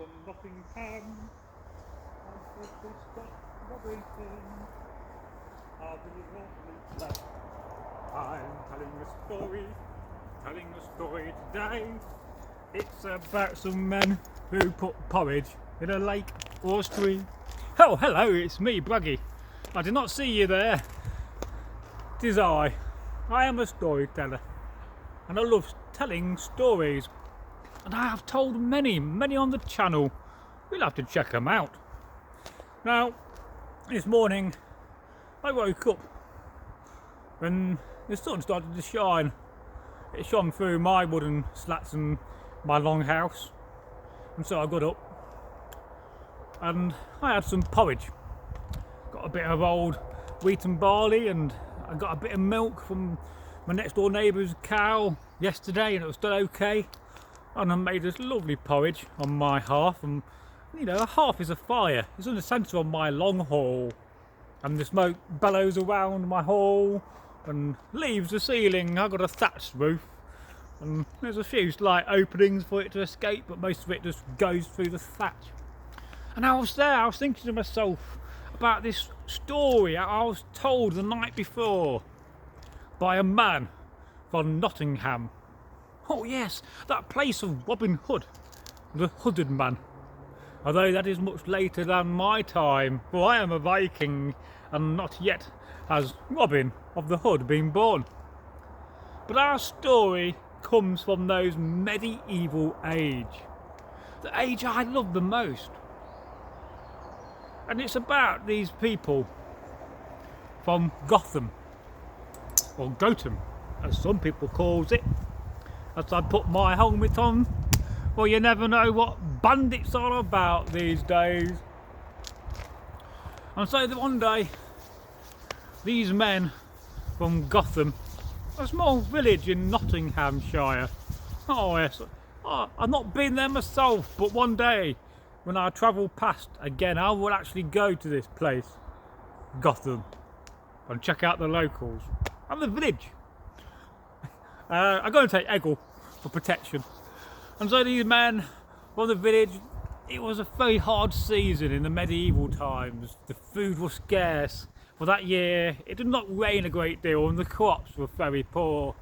from Nottingham. I'm supposed to stop Robinson. I'll be lovely lad. I'm telling a story today. It's about some men who put porridge in a lake or a stream. Oh, hello, it's me, Bruggy. I did not see you there. 'Tis I am a storyteller, and I love telling stories. And I have told many on the channel. You'll have to check them out. Now, this morning I woke up and the sun started to shine. It shone through my wooden slats and my long house, and so I got up and I had some porridge. Got a bit of old wheat and barley, and I got a bit of milk from my next door neighbour's cow yesterday, and it was still okay. And I made this lovely porridge on my hearth, and you know, a hearth is a fire. It's in the centre of my long hall, and the smoke bellows around my hall and leaves the ceiling. I've got a thatched roof, and there's a few slight openings for it to escape, but most of it just goes through the thatch. And I was thinking to myself about this story I was told the night before by a man from Nottingham. Oh yes, that place of Robin Hood, the hooded man. Although that is much later than my time, for I am a Viking, and not yet has Robin of the Hood been born. But our story comes from those medieval age, the age I love the most. And it's about these people from Gotham, or Gotham, as some people calls it. As I put my helmet on, well, you never know what bandits are about these days. And so one day, these men from Gotham, a small village in Nottinghamshire. Oh yes, I've not been there myself, but one day when I travel past again, I will actually go to this place, Gotham, and check out the locals and the village. I'm going to take Eggle for protection. And so these men from the village, it was a very hard season in the medieval times. The food was scarce. For that year, it did not rain a great deal and the crops were very poor.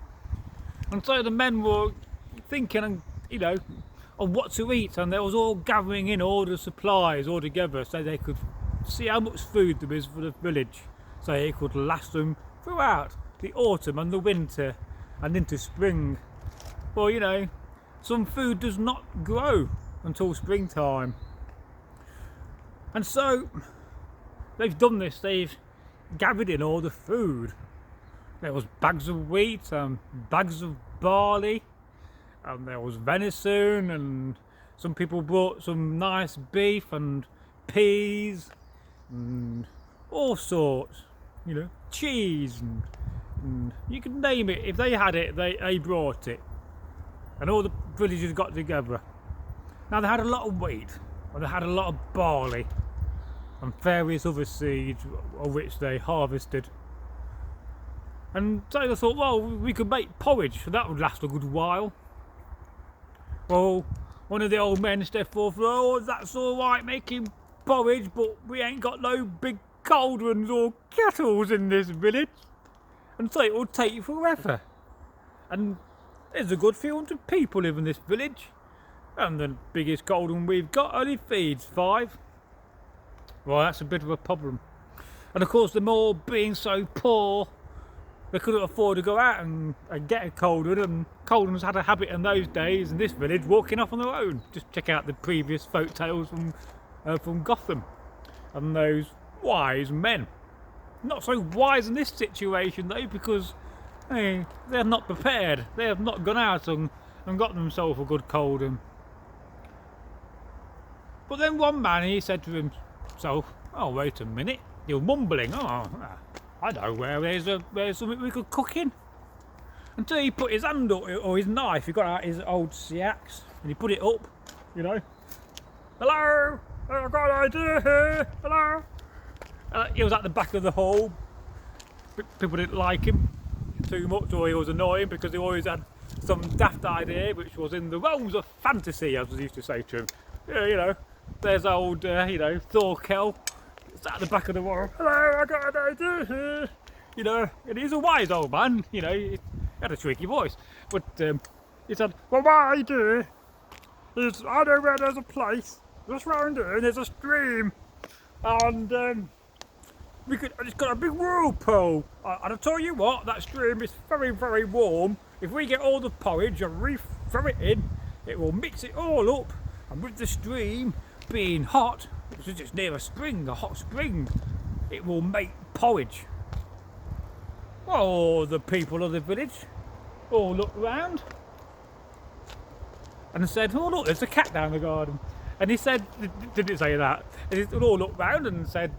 And so the men were thinking, you know, of what to eat, and they was all gathering in all the supplies all together so they could see how much food there is for the village, so it could last them throughout the autumn and the winter and into spring. Well, you know, some food does not grow until springtime. And so they've done this, they've gathered in all the food. There was bags of wheat and bags of barley, and there was venison, and some people brought some nice beef and peas and all sorts, you know, cheese and you can name it. If they had it, they brought it, and all the villagers got together. Now they had a lot of wheat, and they had a lot of barley and various other seeds of which they harvested. And so they thought, well, we could make porridge, so that would last a good while. Well, one of the old men stepped forth, oh, that's all right making porridge, but we ain't got no big cauldrons or kettles in this village, and so it will take forever. And there's a good few hundred people live in this village, and the biggest cauldron we've got only feeds 5. Well, that's a bit of a problem. And of course, them all being so poor, they couldn't afford to go out and get a cauldron, and cauldrons had a habit in those days in this village walking off on their own. Just check out the previous folk tales from Gotham and those wise men. Not so wise in this situation though, because they're not prepared. They have not gone out and got themselves a good cauldron. But then one man, he said to himself, oh wait a minute, you're mumbling, oh I know where there's something we could cook in. Until he put his hand up, or his knife, he got out his old sea axe and he put it up, you know. Hello, I've got an idea here, hello. He was at the back of the hall. People didn't like him too much, or he was annoying because he always had some daft idea which was in the realms of fantasy, as I used to say to him. Yeah, you know, there's old, you know, Thorkel. It's at the back of the wall. Hello, I got an idea. You know, and he's a wise old man. You know, he had a tricky voice, but he said, "Well, what I do is I know where there's a place just round here, and there's a stream, and it's got a big whirlpool. And I tell you what, that stream is very, very warm. If we get all the porridge and throw it in, it will mix it all up. And with the stream being hot, because it's near a spring, a hot spring, it will make porridge." Oh, the people of the village all looked round and said, "Oh, look, there's a cat down the garden." And he said, didn't say that, and they all looked round and said,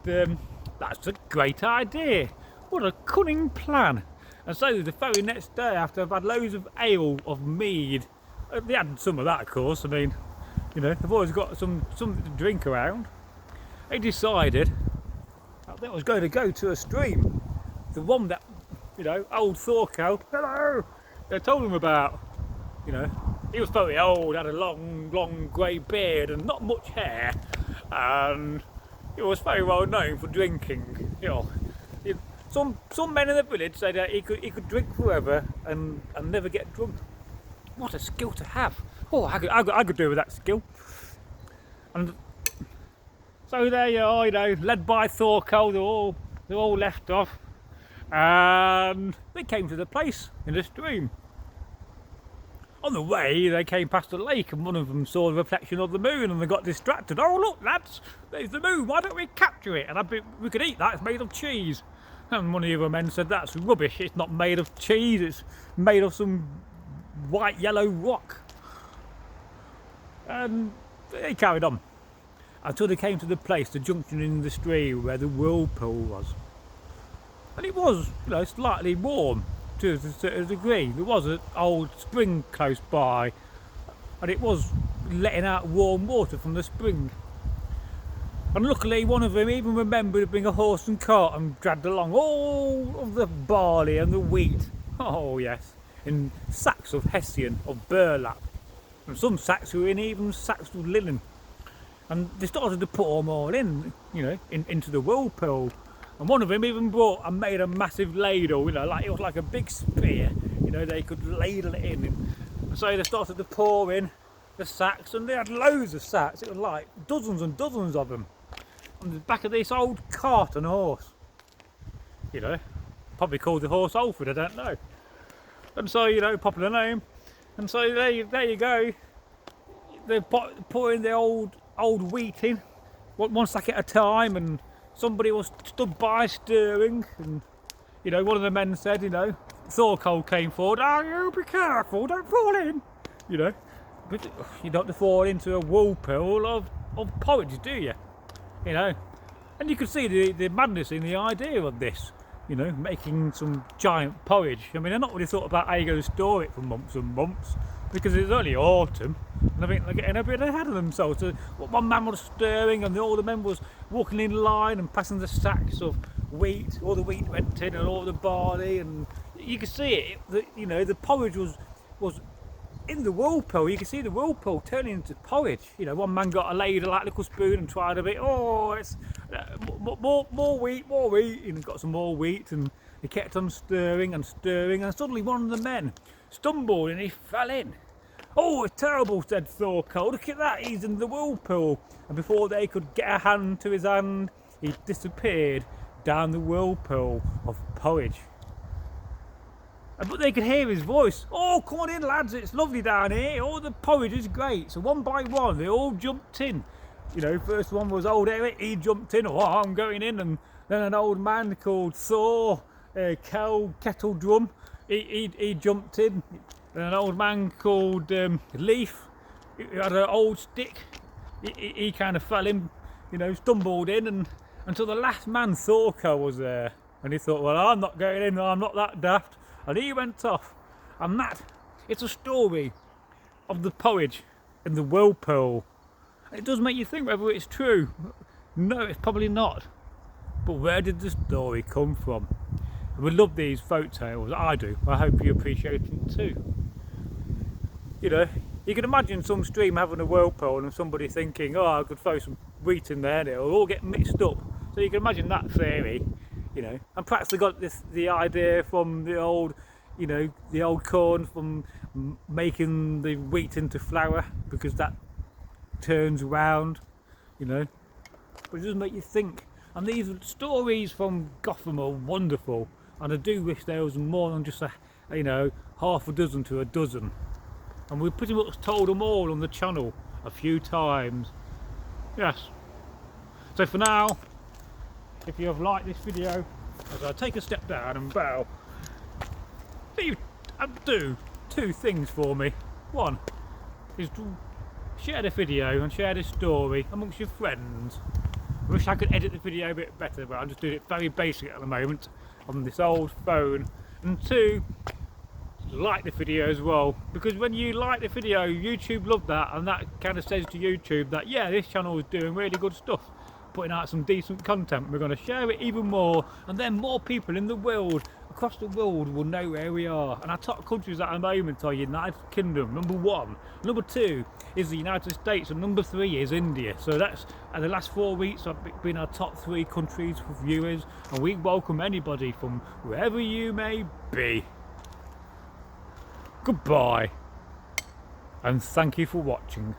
"That's a great idea. What a cunning plan." And so the very next day, after I've had loads of ale, of mead, they had some of that, of course. I mean, you know, they've always got something to drink around. They decided that they was going to go to a stream, the one that, you know, old Thorkel, hello, they told him about. You know, he was very old, had a long grey beard and not much hair, and he was very well known for drinking. You know, some men in the village said that he could drink forever and never get drunk. What a skill to have! Oh, I could do with that skill. And so there you are, you know, led by Thorkel, they're all left off, and they came to the place in the stream. On the way, they came past a lake, and one of them saw the reflection of the moon, and they got distracted. "Oh, look, lads, there's the moon. Why don't we capture it? And we could eat that. It's made of cheese." And one of the other men said, "That's rubbish. It's not made of cheese. It's made of some white yellow rock." And they carried on until they came to the place, the junction in the stream where the whirlpool was. And it was, you know, slightly warm to a certain degree. There was an old spring close by, and it was letting out warm water from the spring. And luckily one of them even remembered to bring a horse and cart and dragged along all of the barley and the wheat. Oh yes, in sacks of hessian, of burlap. And some sacks were in even sacks of linen. And they started to put them all in, you know, into the whirlpool. And one of them even brought and made a massive ladle, you know, like it was like a big spear, you know, they could ladle it in. And so they started to pour in the sacks, and they had loads of sacks. It was like dozens and dozens of them on the back of this old cart and horse, you know, probably called the horse Alfred, I don't know. And so, you know, popular name. And so there you go. They're pouring the old wheat in, one sack at a time, and somebody was stood by stirring, and you know, one of the men said, you know, Thorkel came forward, "Oh, you be careful, don't fall in," you know, but you don't have to fall into a whirlpool of porridge, do you? You know, and you could see the madness in the idea of this, you know, making some giant porridge. I mean, I not really thought about how you're going to store it for months and months, because it's only autumn, and I think they're getting a bit ahead of themselves. So one man was stirring, and all the men was walking in line and passing the sacks of wheat. All the wheat went in, and all the barley, and you could see it. You know, the porridge was in the whirlpool. You could see the whirlpool turning into porridge. You know, one man got a ladle, like a little spoon, and tried a bit. Oh, it's more wheat, and got some more wheat, and he kept on stirring, and suddenly one of the men stumbled and he fell in. "Oh, it's terrible," said Thorkel. "Look at that, he's in the whirlpool." And before they could get a hand to his hand, he disappeared down the whirlpool of porridge. But they could hear his voice. "Oh, come on in, lads, it's lovely down here. Oh, the porridge is great." So one by one, they all jumped in. You know, first one was old Eric, he jumped in. "Oh, I'm going in." And then an old man called Thor, Kettle Drum, he jumped in. And an old man called Leaf, who had an old stick, he kind of fell in, you know, stumbled in, and until the last man, Thorkel, was there. And he thought, "Well, I'm not going in, I'm not that daft." And he went off. And it's a story of the porridge in the whirlpool. And it does make you think whether it's true. No, it's probably not. But where did the story come from? We love these folk tales, I do. I hope you appreciate them too. You know, You can imagine some stream having a whirlpool and somebody thinking, oh, I could throw some wheat in there and it'll all get mixed up. So you can imagine that theory, you know. And perhaps they got the idea from the old, you know, the old corn from making the wheat into flour because that turns round, you know. But it does make you think. And these stories from Gotham are wonderful. And I do wish there was more than just you know, half a dozen to a dozen. And we pretty much told them all on the channel a few times. Yes. So for now, if you have liked this video, as I take a step down and bow, do two things for me. One is to share the video and share this story amongst your friends. I wish I could edit the video a bit better, but I'm just doing it very basic at the moment on this old phone. And two, like the video as well, because when you like the video, YouTube love that, and that kind of says to YouTube that yeah, this channel is doing really good stuff, putting out some decent content. We're going to share it even more, and then more people in the world, across the world, will know where we are. And our top countries at the moment are United Kingdom, number 1, number 2 is the United States, and number 3 is India. So that's, the last 4 weeks have been our top 3 countries for viewers, and we welcome anybody from wherever you may be. Goodbye, and thank you for watching.